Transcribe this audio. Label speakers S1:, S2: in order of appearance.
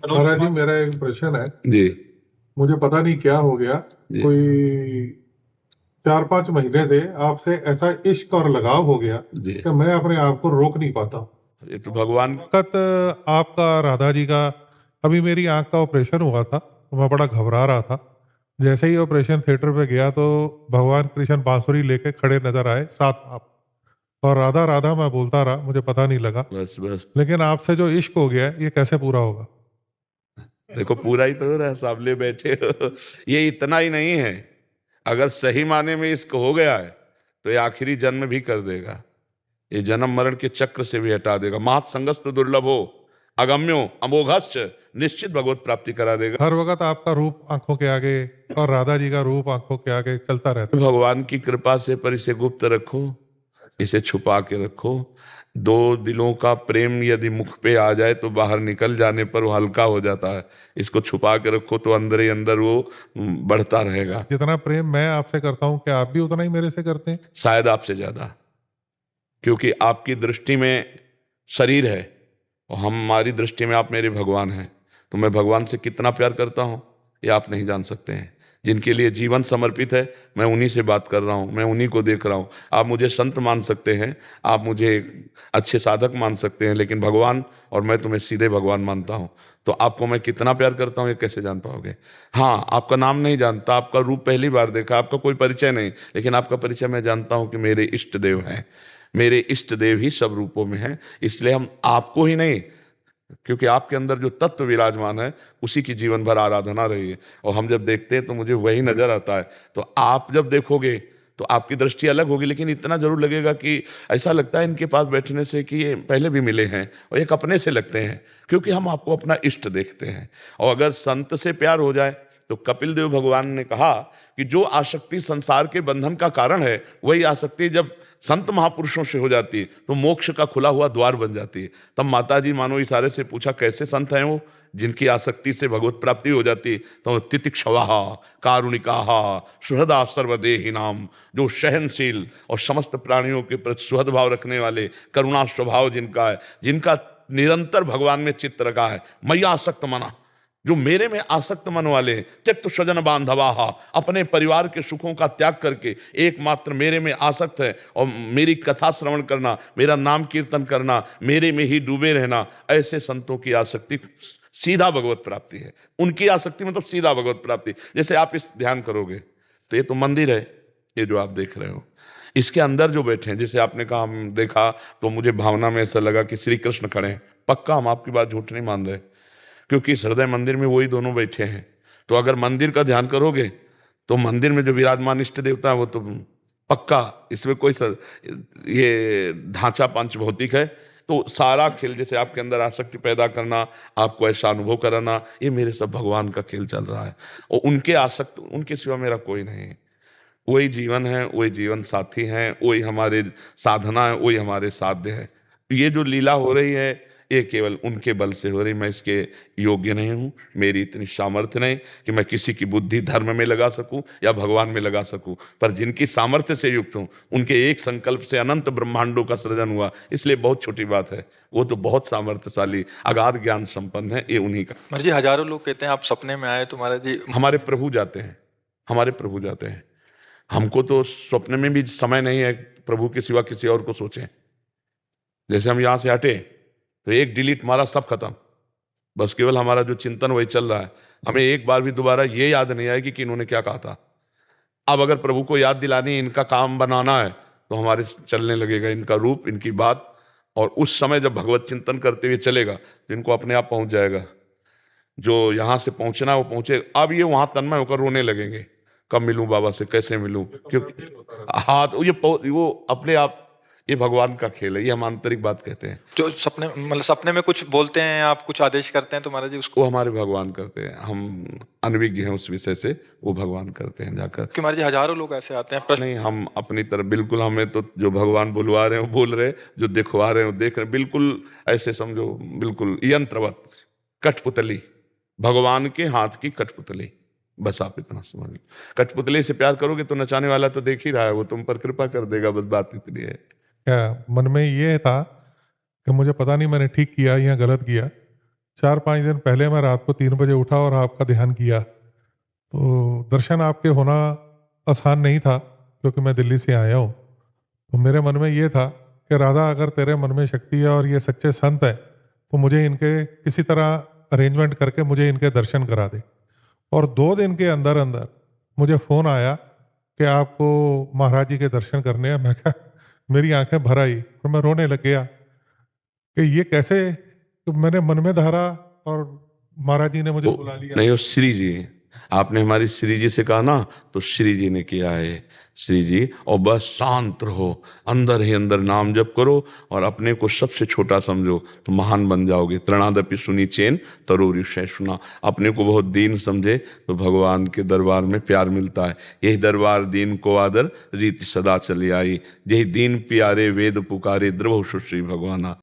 S1: महाराज जी, मेरा एक प्रश्न है।
S2: जी
S1: मुझे पता नहीं क्या हो गया,
S2: जी
S1: कोई 4-5 महीने से आपसे ऐसा इश्क और लगाव हो गया
S2: जी।
S1: कि मैं अपने आप को रोक नहीं पाता।
S2: ये तो भगवान
S1: वक्त आपका, राधा जी का, अभी मेरी आंख का ऑपरेशन हुआ था तो मैं बड़ा घबरा रहा था। जैसे ही ऑपरेशन थिएटर पे गया तो भगवान कृष्ण बांसुरी लेके खड़े नजर आए साथ आप, और राधा राधा मैं बोलता रहा, मुझे पता नहीं लगा।
S2: बस बस
S1: लेकिन आपसे जो इश्क हो गया है, ये कैसे पूरा होगा?
S2: देखो, पूरा ही तो हो रहा है, सामने बैठे हो। ये इतना ही नहीं है, अगर सही माने में इसको हो गया है तो ये आखिरी जन्म भी कर देगा। ये जन्म मरण के चक्र से भी हटा देगा। महत् संगस्त दुर्लभ हो अगम्यो अमोघश्च, निश्चित भगवत प्राप्ति करा देगा।
S1: हर वक्त आपका रूप आंखों के आगे और राधा जी का रूप आंखों के आगे चलता रहता
S2: भगवान की कृपा से, पर इसे गुप्त रखो, इसे छुपा के रखो। दो दिलों का प्रेम यदि मुख पे आ जाए तो बाहर निकल जाने पर वो हल्का हो जाता है। इसको छुपा के रखो तो अंदर ही अंदर वो बढ़ता रहेगा।
S1: है। जितना प्रेम मैं आपसे करता हूँ, क्या आप भी उतना ही मेरे से करते हैं?
S2: शायद आपसे ज्यादा, क्योंकि आपकी दृष्टि में शरीर है और हमारी दृष्टि में आप मेरे भगवान हैं। तो मैं भगवान से कितना प्यार करता हूँ ये आप नहीं जान सकते हैं। जिनके लिए जीवन समर्पित है, मैं उन्हीं से बात कर रहा हूँ, मैं उन्हीं को देख रहा हूँ। आप मुझे संत मान सकते हैं, आप मुझे अच्छे साधक मान सकते हैं, लेकिन भगवान और मैं तुम्हें सीधे भगवान मानता हूँ। तो आपको मैं कितना प्यार करता हूँ ये कैसे जान पाओगे? हाँ, आपका नाम नहीं जानता, आपका रूप पहली बार देखा, आपका कोई परिचय नहीं, लेकिन आपका परिचय मैं जानता हूँ कि मेरे इष्ट देव हैं। मेरे इष्ट देव ही सब रूपों में हैं। इसलिए हम आपको ही नहीं, क्योंकि आपके अंदर जो तत्व विराजमान है उसी की जीवन भर आराधना रही है, और हम जब देखते हैं तो मुझे वही नजर आता है। तो आप जब देखोगे तो आपकी दृष्टि अलग होगी, लेकिन इतना जरूर लगेगा कि ऐसा लगता है इनके पास बैठने से कि ये पहले भी मिले हैं, और एक अपने से लगते हैं, क्योंकि हम आपको अपना इष्ट देखते हैं। और अगर संत से प्यार हो जाए तो कपिल देव भगवान ने कहा कि जो आसक्ति संसार के बंधन का कारण है, वही आसक्ति जब संत महापुरुषों से हो जाती है तो मोक्ष का खुला हुआ द्वार बन जाती है। तब माता जी मानो इशारे से पूछा, कैसे संत हैं वो जिनकी आसक्ति से भगवत प्राप्ति हो जाती है? तो तितिक्षवा कारुणिका सुहृदा सर्वदेही नाम, जो सहनशील और समस्त प्राणियों के प्रति सुहृद भाव रखने वाले, करुणा स्वभाव जिनका है, जिनका निरंतर भगवान में चित्त रखा है। मैया आसक्त मना, जो मेरे में आसक्त मन वाले हैं, त्यक्त स्वजन बांधवाहा, अपने परिवार के सुखों का त्याग करके एकमात्र मेरे में आसक्त है, और मेरी कथा श्रवण करना, मेरा नाम कीर्तन करना, मेरे में ही डूबे रहना, ऐसे संतों की आसक्ति सीधा भगवत प्राप्ति है। उनकी आसक्ति मतलब सीधा भगवत प्राप्ति। जैसे आप इस ध्यान करोगे तो ये तो मंदिर है, ये जो आप देख रहे हो, इसके अंदर जो बैठे हैं, जैसे आपने कहा हम देखा तो मुझे भावना में ऐसा लगा कि श्री कृष्ण खड़े हैं। पक्का हम आपकी बात झूठ नहीं मान रहे, क्योंकि इस हृदय मंदिर में वही दोनों बैठे हैं। तो अगर मंदिर का ध्यान करोगे तो मंदिर में जो विराजमान इष्ट देवता है वो तो पक्का, इसमें कोई ये ढांचा पंच भौतिक है। तो सारा खेल, जैसे आपके अंदर आसक्ति पैदा करना, आपको ऐसा अनुभव कराना, ये मेरे सब भगवान का खेल चल रहा है। और उनके आसक्त, उनके सिवा मेरा कोई नहीं है। वही जीवन है, वही जीवन साथी हैं, वही हमारे साधना है, वही हमारे साध्य है। ये जो लीला हो रही है ये केवल उनके बल से हो रही। मैं इसके योग्य नहीं हूँ, मेरी इतनी सामर्थ्य नहीं कि मैं किसी की बुद्धि धर्म में लगा सकूं या भगवान में लगा सकूं। पर जिनकी सामर्थ्य से युक्त हूँ, उनके एक संकल्प से अनंत ब्रह्मांडों का सृजन हुआ, इसलिए बहुत छोटी बात है। वो तो बहुत सामर्थ्यशाली अगाध ज्ञान संपन्न है, ये उन्हीं का।
S3: महाराज जी, हजारों लोग कहते हैं आप सपने में आए तो महाराज जी।
S2: हमारे प्रभु जाते हैं, हमारे प्रभु जाते हैं। हमको तो स्वप्न में भी समय नहीं है प्रभु के सिवा किसी और को सोचें। जैसे हम यहां से हटे तो एक डिलीट मारा, सब खत्म, बस केवल हमारा जो चिंतन वही चल रहा है। हमें एक बार भी दोबारा ये याद नहीं आएगी कि इन्होंने क्या कहा था। अब अगर प्रभु को याद दिलानी, इनका काम बनाना है, तो हमारे चलने लगेगा इनका रूप, इनकी बात, और उस समय जब भगवत चिंतन करते हुए चलेगा तो इनको अपने आप पहुंच जाएगा। जो यहाँ से पहुंचना है वो पहुंचे। अब ये वहां तन्मय होकर रोने लगेंगे, कब मिलूं बाबा से, कैसे मिलूं, क्योंकि हाँ, तो ये वो अपने आप, ये भगवान का खेल है, ये हम आंतरिक बात कहते हैं।
S3: जो सपने, मतलब सपने में कुछ बोलते हैं, आप कुछ आदेश करते हैं तो महाराज जी उसको
S2: वो हमारे भगवान करते हैं, हम अनभिज्ञ हैं उस विषय से, वो भगवान करते हैं जाकर।
S3: कि महाराज जी हजारों लोग ऐसे आते हैं प्रश्न।
S2: नहीं, हम अपनी तरफ बिल्कुल, हमें तो जो भगवान बुलवा रहे हैं वो बोल रहे हैं, जो दिखवा रहे हैं वो देख रहे हैं, बिल्कुल ऐसे समझो, बिल्कुल यंत्रवत, कठपुतली, भगवान के हाथ की कठपुतली। बस आप इतना समझ लो, कठपुतली से प्यार करोगे तो नचाने वाला तो देख ही रहा है, वो तुम पर कृपा कर देगा, बस बात इतनी है।
S1: क्या मन में ये था कि मुझे पता नहीं मैंने ठीक किया या गलत किया, 4-5 दिन पहले मैं रात को 3 बजे उठा और आपका ध्यान किया। तो दर्शन आपके होना आसान नहीं था, क्योंकि मैं दिल्ली से आया हूँ। तो मेरे मन में ये था कि राधा, अगर तेरे मन में शक्ति है और ये सच्चे संत है, तो मुझे इनके किसी तरह अरेंजमेंट करके मुझे इनके दर्शन करा दे। और 2 दिन के अंदर अंदर मुझे फ़ोन आया कि आपको महाराज जी के दर्शन करने हैं। मैं कहा, मेरी आंखें भर आई और मैं रोने लग गया कि ये कैसे। तो मैंने मन में धारा और महाराज जी ने मुझे बुला लिया।
S2: नहीं, वो श्री जी, आपने हमारी श्री जी से कहा ना, तो श्री जी ने किया है। श्री जी, और बस शांत रहो, अंदर ही अंदर नाम जप करो और अपने को सबसे छोटा समझो तो महान बन जाओगे। तृणादपि सुनी चेन तरोरी सुना। अपने को बहुत दीन समझे तो भगवान के दरबार में प्यार मिलता है। यही दरबार दीन को आदर रीति सदा चली आई। यही दीन प्यारे वेद पुकारे द्रवहु सुश्री भगवाना।